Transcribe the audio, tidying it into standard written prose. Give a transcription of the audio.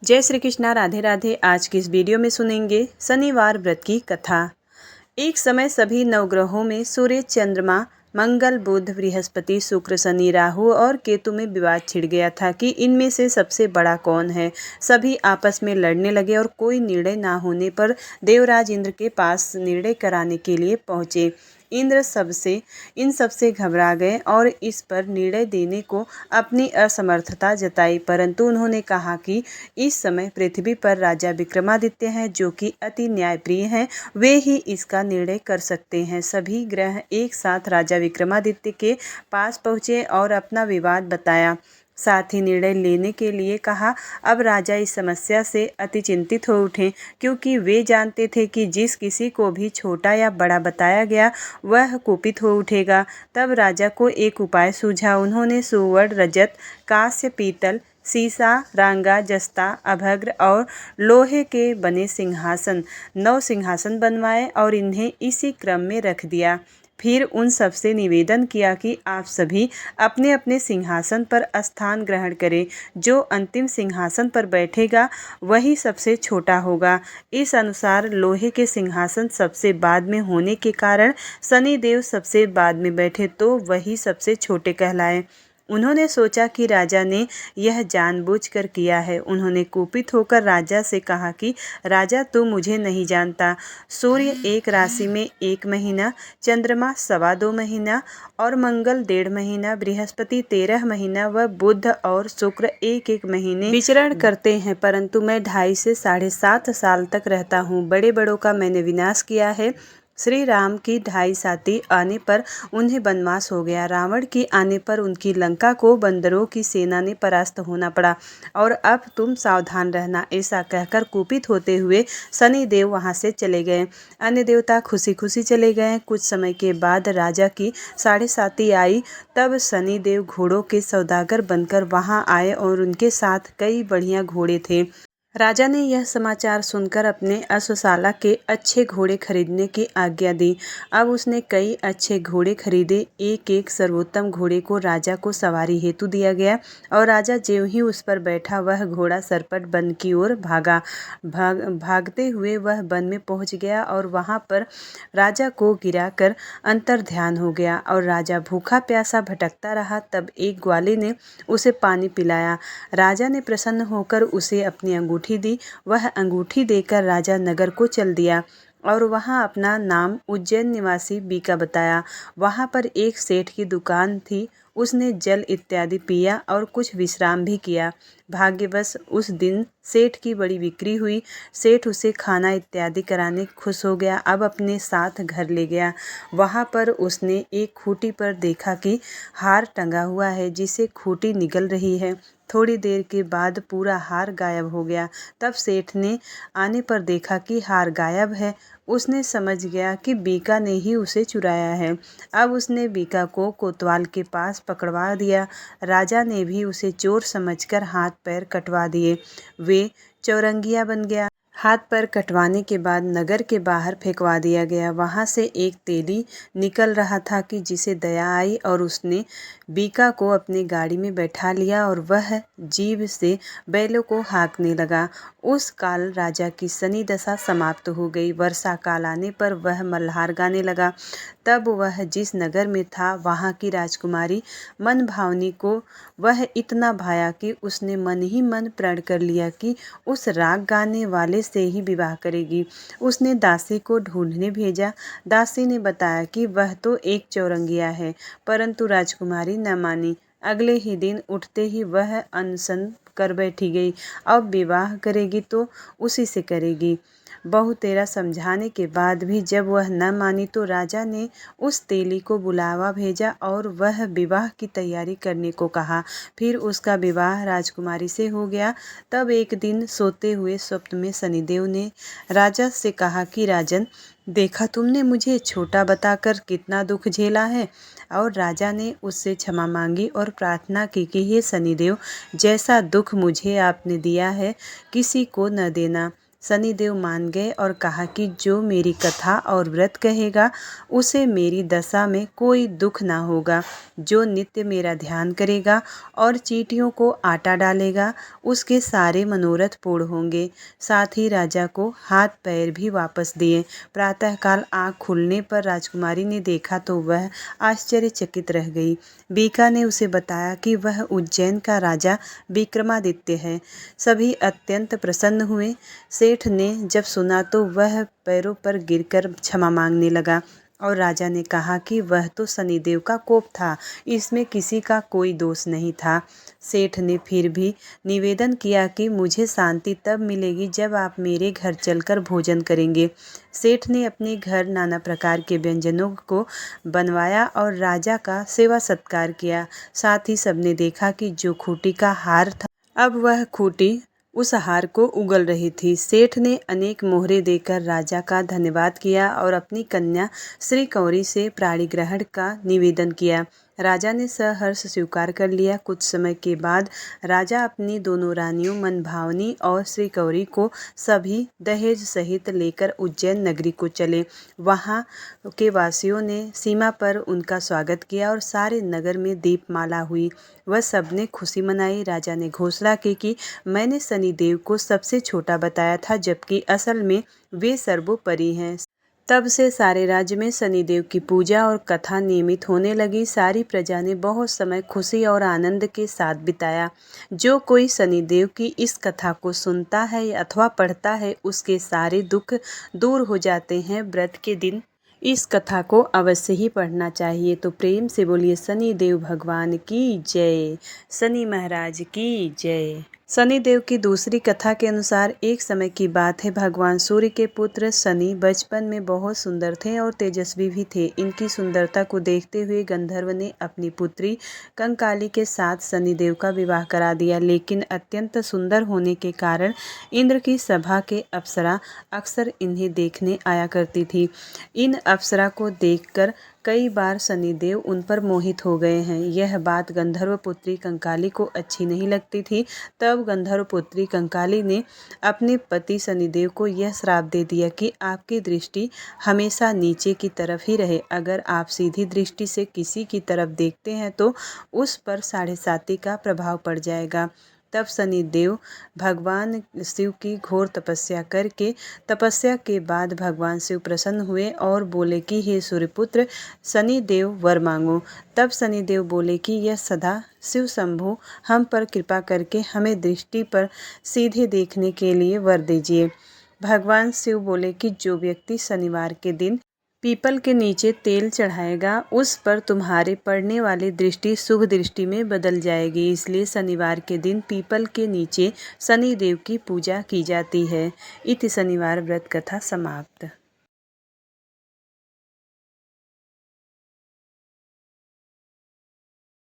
जय श्री कृष्णा, राधे राधे। आज की इस वीडियो में सुनेंगे शनिवार व्रत की कथा। एक समय सभी नवग्रहों में सूर्य, चंद्रमा, मंगल, बुध, बृहस्पति, शुक्र, शनि, राहु और केतु में विवाद छिड़ गया था कि इनमें से सबसे बड़ा कौन है। सभी आपस में लड़ने लगे और कोई निर्णय ना होने पर देवराज इंद्र के पास निर्णय कराने के लिए पहुँचे। इंद्र इन सबसे घबरा गए और इस पर निर्णय देने को अपनी असमर्थता जताई, परंतु उन्होंने कहा कि इस समय पृथ्वी पर राजा विक्रमादित्य हैं जो कि अति न्यायप्रिय हैं, वे ही इसका निर्णय कर सकते हैं। सभी ग्रह एक साथ राजा विक्रमादित्य के पास पहुँचे और अपना विवाद बताया, साथ ही निर्णय लेने के लिए कहा। अब राजा इस समस्या से अति चिंतित हो उठे, क्योंकि वे जानते थे कि जिस किसी को भी छोटा या बड़ा बताया गया वह कुपित हो उठेगा। तब राजा को एक उपाय सूझा। उन्होंने सुवर्ण, रजत, कांस्य, पीतल, सीसा, रांगा, जस्ता, अभ्रक और लोहे के बने सिंहासन 9 सिंहासन बनवाए और इन्हें इसी क्रम में रख दिया। फिर उन सबसे निवेदन किया कि आप सभी अपने अपने सिंहासन पर स्थान ग्रहण करें। जो अंतिम सिंहासन पर बैठेगा वही सबसे छोटा होगा। इस अनुसार लोहे के सिंहासन सबसे बाद में होने के कारण शनिदेव सबसे बाद में बैठे तो वही सबसे छोटे कहलाए। उन्होंने सोचा कि राजा ने यह जानबूझकर किया है। उन्होंने कुपित होकर राजा से कहा कि राजा, तू मुझे नहीं जानता। सूर्य एक राशि में 1 महीना, चंद्रमा 2.25 महीना और मंगल 1.5 महीना, बृहस्पति 13 महीना व बुध और शुक्र 1-1 महीने विचरण करते हैं, परंतु मैं 2.5 से 7.5 साल तक रहता हूँ। बड़े बड़ों का मैंने विनाश किया है। श्री राम की 2.5 साथी आने पर उन्हें वनवास हो गया। रावण की आने पर उनकी लंका को बंदरों की सेना ने परास्त होना पड़ा और अब तुम सावधान रहना। ऐसा कहकर कुपित होते हुए शनिदेव वहां से चले गए। अन्य देवता खुशी खुशी चले गए। कुछ समय के बाद राजा की 2.5 आई। तब शनिदेव घोड़ों के सौदागर बनकर वहां आए और उनके साथ कई बढ़िया घोड़े थे। राजा ने यह समाचार सुनकर अपने अश्वशाला के अच्छे घोड़े खरीदने की आज्ञा दी। अब उसने कई अच्छे घोड़े खरीदे। एक एक सर्वोत्तम घोड़े को राजा को सवारी हेतु दिया गया और राजा ज्यों ही उस पर बैठा वह घोड़ा सरपट वन की ओर भागते हुए वह वन में पहुंच गया और वहां पर राजा को गिराकर अंतर्ध्यान हो गया और राजा भूखा प्यासा भटकता रहा। तब एक ग्वाले ने उसे पानी पिलाया। राजा ने प्रसन्न होकर उसे अपनी अंगूठी दी। वह अंगूठी देकर राजा नगर को चल दिया और वहां अपना नाम उज्जैन निवासी बीका बताया। वहां पर एक सेठ की दुकान थी। उसने जल इत्यादि पिया और कुछ विश्राम भी किया। भाग्यवश उस दिन सेठ की बड़ी बिक्री हुई। सेठ उसे खाना इत्यादि कराने खुश हो गया। अब अपने साथ घर ले गया। वहां पर उसने एक खूंटी पर देखा कि हार टंगा हुआ है, जिसे खूंटी निगल रही है। थोड़ी देर के बाद पूरा हार गायब हो गया। तब सेठ ने आने पर देखा कि हार गायब है। उसने समझ गया कि बीका ने ही उसे चुराया है। अब उसने बीका को कोतवाल के पास पकड़वा दिया। राजा ने भी उसे चोर समझकर हाथ पैर कटवा दिए। वे चौरंगिया बन गया। हाथ पैर कटवाने के बाद नगर के बाहर फेंकवा दिया गया। वहां से एक तेली निकल रहा था कि जिसे दया आई और उसने बीका को अपनी गाड़ी में बैठा लिया और वह जीभ से बैलों को हाँकने लगा। उस काल राजा की शनि दशा समाप्त हो गई। वर्षा काल आने पर वह मल्हार गाने लगा। तब वह जिस नगर में था वहाँ की राजकुमारी मनभावनी को वह इतना भाया कि उसने मन ही मन प्रण कर लिया कि उस राग गाने वाले से ही विवाह करेगी। उसने दासी को ढूंढने भेजा। दासी ने बताया कि वह तो एक चौरंगिया है, परंतु राजकुमारी न मानी। अगले ही दिन उठते ही वह अनशन कर बैठी गई। अब विवाह करेगी तो उसी से करेगी। बहुतेरा समझाने के बाद भी जब वह न मानी तो राजा ने उस तेली को बुलावा भेजा और वह विवाह की तैयारी करने को कहा। फिर उसका विवाह राजकुमारी से हो गया। तब एक दिन सोते हुए स्वप्न में शनिदेव ने राजा से कहा कि राजन, देखा तुमने मुझे छोटा बताकर कितना दुख झेला है। और राजा ने उससे क्षमा मांगी और प्रार्थना की कि हे शनिदेव, जैसा दुख मुझे आपने दिया है किसी को न देना। शनिदेव मान गए और कहा कि जो मेरी कथा और व्रत कहेगा उसे मेरी दशा में कोई दुख ना होगा। जो नित्य मेरा ध्यान करेगा और चींटियों को आटा डालेगा उसके सारे मनोरथ पूर्ण होंगे। साथ ही राजा को हाथ पैर भी वापस दिए। प्रातःकाल आँख खुलने पर राजकुमारी ने देखा तो वह आश्चर्यचकित रह गई। बीका ने उसे बताया कि वह उज्जैन का राजा विक्रमादित्य है। सभी अत्यंत प्रसन्न हुए। सेठ ने जब सुना तो वह पैरों पर गिरकर क्षमा मांगने लगा और राजा ने कहा कि वह तो शनिदेव का कोप था, इसमें किसी का कोई दोष नहीं था। सेठ ने फिर भी निवेदन किया कि मुझे शांति तब मिलेगी जब आप मेरे घर चलकर भोजन करेंगे। सेठ ने अपने घर नाना प्रकार के व्यंजनों को बनवाया और राजा का सेवा सत्कार किया। साथ ही सबने देखा कि जो खूंटी का हार था अब वह खूंटी उस हार को उगल रही थी। सेठ ने अनेक मोहरे देकर राजा का धन्यवाद किया और अपनी कन्या श्री कौरी से प्राणी ग्रहण का निवेदन किया। राजा ने सहर्ष स्वीकार कर लिया। कुछ समय के बाद राजा अपनी दोनों रानियों मनभावनी और श्री कौरी को सभी दहेज सहित लेकर उज्जैन नगरी को चले। वहाँ के वासियों ने सीमा पर उनका स्वागत किया और सारे नगर में दीपमाला हुई। वह सबने खुशी मनाई। राजा ने घोषणा की कि मैंने शनिदेव को सबसे छोटा बताया था, जबकि असल में वे सर्वोपरि हैं। तब से सारे राज्य में शनिदेव की पूजा और कथा नियमित होने लगी। सारी प्रजा ने बहुत समय खुशी और आनंद के साथ बिताया। जो कोई शनिदेव की इस कथा को सुनता है अथवा पढ़ता है उसके सारे दुख दूर हो जाते हैं। व्रत के दिन इस कथा को अवश्य ही पढ़ना चाहिए। तो प्रेम से बोलिए शनिदेव भगवान की जय, शनि महाराज की जय। शनिदेव की दूसरी कथा के अनुसार एक समय की बात है, भगवान सूर्य के पुत्र शनि बचपन में बहुत सुंदर थे और तेजस्वी भी थे। इनकी सुंदरता को देखते हुए गंधर्व ने अपनी पुत्री कंकाली के साथ शनिदेव का विवाह करा दिया। लेकिन अत्यंत सुंदर होने के कारण इंद्र की सभा के अप्सरा अक्सर इन्हें देखने आया करती थी। इन अप्सरा को देखकर कई बार शनिदेव उन पर मोहित हो गए हैं। यह बात गंधर्व पुत्री कंकाली को अच्छी नहीं लगती थी। तब गंधर्व पुत्री कंकाली ने अपने पति शनिदेव को यह श्राप दे दिया कि आपकी दृष्टि हमेशा नीचे की तरफ ही रहे। अगर आप सीधी दृष्टि से किसी की तरफ देखते हैं तो उस पर 7.5 का प्रभाव पड़ जाएगा। तब शनिदेव भगवान शिव की घोर तपस्या के बाद भगवान शिव प्रसन्न हुए और बोले कि हे सूर्यपुत्र शनिदेव वर मांगो। तब शनिदेव बोले कि यह सदा शिव शंभु हम पर कृपा करके हमें दृष्टि पर सीधे देखने के लिए वर दीजिए। भगवान शिव बोले कि जो व्यक्ति शनिवार के दिन पीपल के नीचे तेल चढ़ाएगा उस पर तुम्हारे पड़ने वाली दृष्टि शुभ दृष्टि में बदल जाएगी। इसलिए शनिवार के दिन पीपल के नीचे शनिदेव की पूजा की जाती है। इति शनिवार व्रत कथा समाप्त।